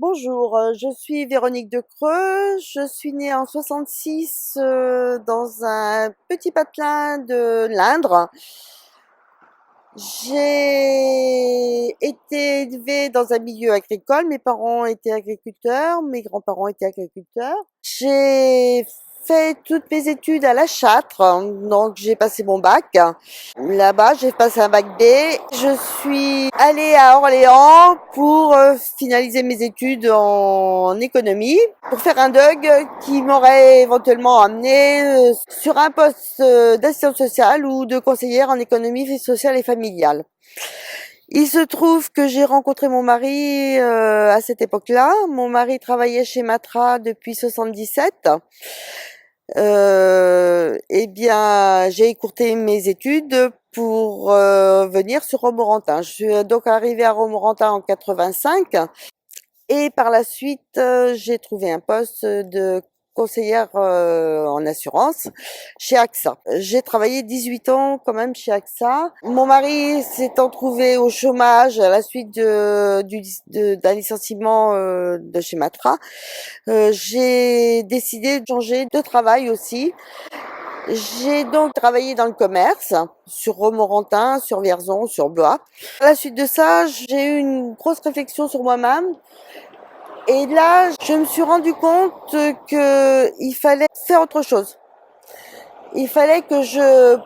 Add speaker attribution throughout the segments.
Speaker 1: Bonjour, je suis Véronique Decreux. Je suis née en 66 dans un petit patelin de l'Indre. J'ai été élevée dans un milieu agricole. Mes parents étaient agriculteurs, mes grands-parents étaient agriculteurs. J'ai fait toutes mes études à La Châtre, donc j'ai passé mon bac. Là-bas, j'ai passé un bac B. Je suis allée à Orléans pour finaliser mes études en économie, pour faire un DUG qui m'aurait éventuellement amené sur un poste d'assistante sociale ou de conseillère en économie sociale et familiale. Il se trouve que j'ai rencontré mon mari à cette époque-là. Mon mari travaillait chez Matra depuis 77. Eh bien, j'ai écourté mes études pour venir sur Romorantin. Je suis donc arrivée à Romorantin en 85 et par la suite, j'ai trouvé un poste de conseillère en assurance chez AXA. J'ai travaillé 18 ans quand même chez AXA. Mon mari s'étant trouvé au chômage à la suite d'un licenciement de chez Matra, j'ai décidé de changer de travail aussi. J'ai donc travaillé dans le commerce, sur Romorantin, sur Vierzon, sur Blois. À la suite de ça, j'ai eu une grosse réflexion sur moi-même. Et là, je me suis rendu compte qu'il fallait faire autre chose. Il fallait que je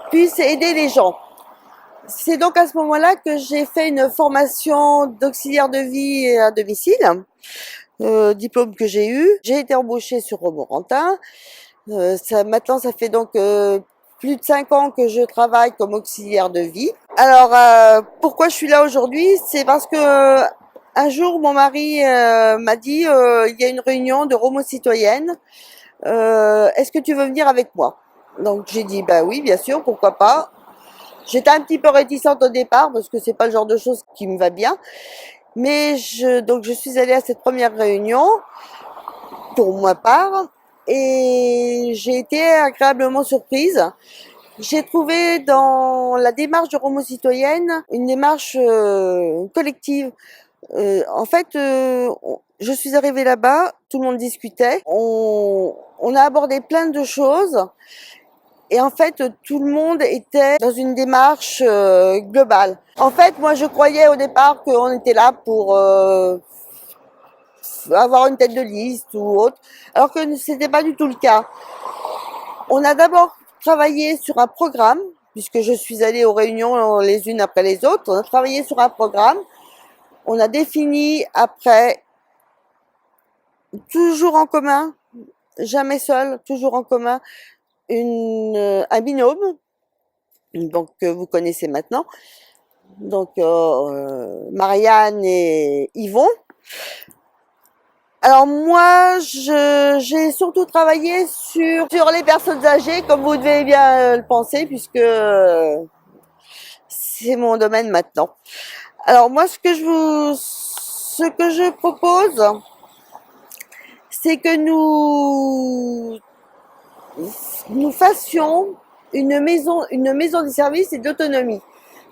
Speaker 1: puisse aider les gens. C'est donc à ce moment-là que j'ai fait une formation d'auxiliaire de vie à domicile, diplôme que j'ai eu. J'ai été embauchée sur Romorantin. Maintenant, ça fait donc plus de 5 ans que je travaille comme auxiliaire de vie. Alors, pourquoi je suis là aujourd'hui? C'est parce que un jour, mon mari m'a dit, il y a une réunion de Romo citoyenne. Est-ce que tu veux venir avec moi? Donc j'ai dit, bah oui, bien sûr, pourquoi pas. J'étais un petit peu réticente au départ parce que c'est pas le genre de choses qui me va bien. Mais donc je suis allée à cette première réunion pour ma part et j'ai été agréablement surprise. J'ai trouvé dans la démarche de Romo citoyenne une démarche collective. En fait, je suis arrivée là-bas, tout le monde discutait, on a abordé plein de choses et en fait, tout le monde était dans une démarche globale. En fait, moi, je croyais au départ qu'on était là pour avoir une tête de liste ou autre, alors que c'était pas du tout le cas. On a d'abord travaillé sur un programme, puisque je suis allée aux réunions les unes après les autres. On a travaillé sur un programme. On a défini après, toujours en commun, jamais seul, toujours en commun, un binôme, donc que vous connaissez maintenant. Donc Marianne et Yvon. Alors moi, j'ai surtout travaillé sur les personnes âgées, comme vous devez bien le penser, puisque c'est mon domaine maintenant. Alors moi, ce que je propose, c'est que nous fassions une maison de service et d'autonomie.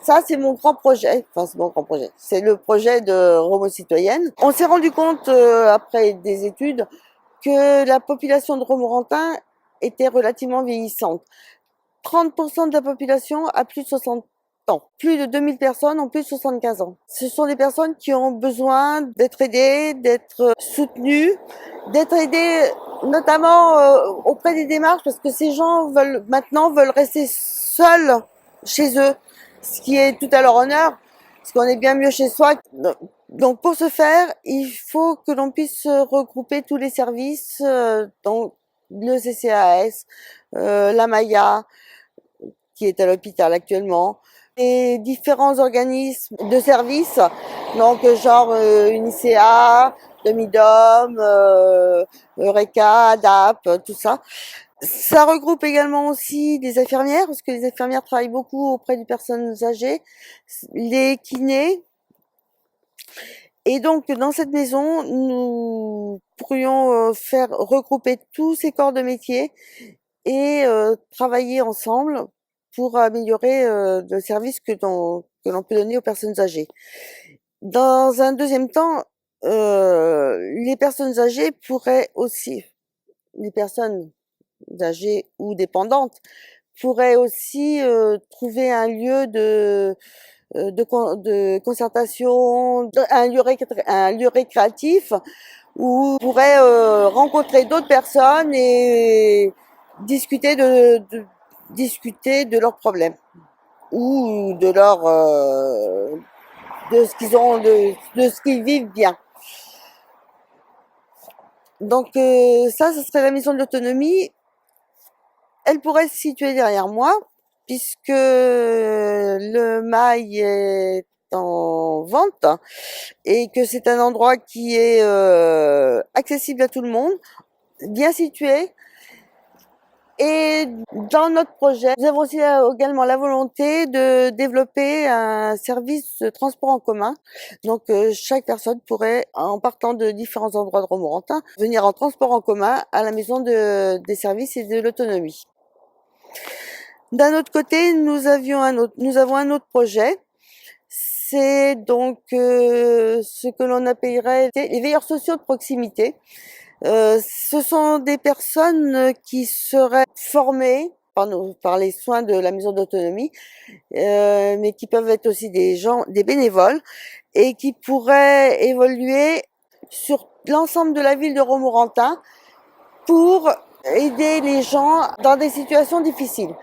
Speaker 1: Ça, c'est mon grand projet. Enfin, c'est mon grand projet. C'est le projet de Romo Citoyenne. On s'est rendu compte, après des études, que la population de Romorantin était relativement vieillissante. 30% de la population a plus de 60 ans. Plus de 2000 personnes ont plus de 75 ans. Ce sont des personnes qui ont besoin d'être aidées, d'être soutenues, d'être aidées notamment auprès des démarches parce que ces gens veulent rester seuls chez eux, ce qui est tout à leur honneur, parce qu'on est bien mieux chez soi. Donc pour ce faire, il faut que l'on puisse regrouper tous les services, donc le CCAS, la Maya, qui est à l'hôpital actuellement, et différents organismes de services, donc genre UNICEA, Demidom, Eureka, ADAP, tout ça. Ça regroupe également aussi des infirmières, parce que les infirmières travaillent beaucoup auprès des personnes âgées, les kinés. Et donc, dans cette maison, nous pourrions faire regrouper tous ces corps de métier et travailler ensemble pour améliorer le service que l'on peut donner aux personnes âgées. Dans un deuxième temps, les personnes âgées pourraient aussi, les personnes âgées ou dépendantes pourraient aussi trouver un lieu de concertation, un lieu récréatif où ils pourraient rencontrer d'autres personnes et discuter discuter de leurs problèmes ou de de ce qu'ils ont, de ce qu'ils vivent bien. Donc ça, ce serait la maison de l'autonomie. Elle pourrait se situer derrière moi, puisque le mail est en vente et que c'est un endroit qui est accessible à tout le monde, bien situé. Et dans notre projet, nous avons aussi également la volonté de développer un service de transport en commun. Donc chaque personne pourrait, en partant de différents endroits de Romorantin, venir en transport en commun à la maison des services et de l'autonomie. D'un autre côté, nous avons un autre projet. C'est donc ce que l'on appellerait les veilleurs sociaux de proximité. Ce sont des personnes qui seraient formées par les soins de la maison d'autonomie, mais qui peuvent être aussi des bénévoles, et qui pourraient évoluer sur l'ensemble de la ville de Romorantin pour aider les gens dans des situations difficiles.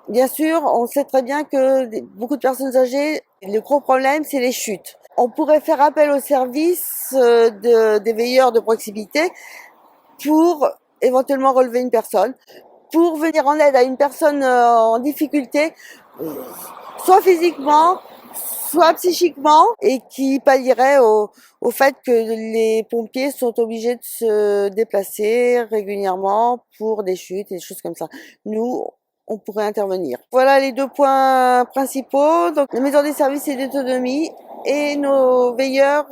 Speaker 1: Bien sûr, on sait très bien que beaucoup de personnes âgées, le gros problème, c'est les chutes. On pourrait faire appel au service des veilleurs de proximité pour éventuellement relever une personne, pour venir en aide à une personne en difficulté, soit physiquement, soit psychiquement, et qui pallierait au fait que les pompiers sont obligés de se déplacer régulièrement pour des chutes et des choses comme ça. Nous, on pourrait intervenir. Voilà les deux points principaux, donc la maison des services et d'autonomie et nos veilleurs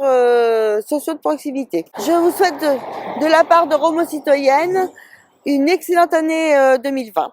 Speaker 1: sociaux de proximité. Je vous souhaite de la part de Romo Citoyenne une excellente année 2020.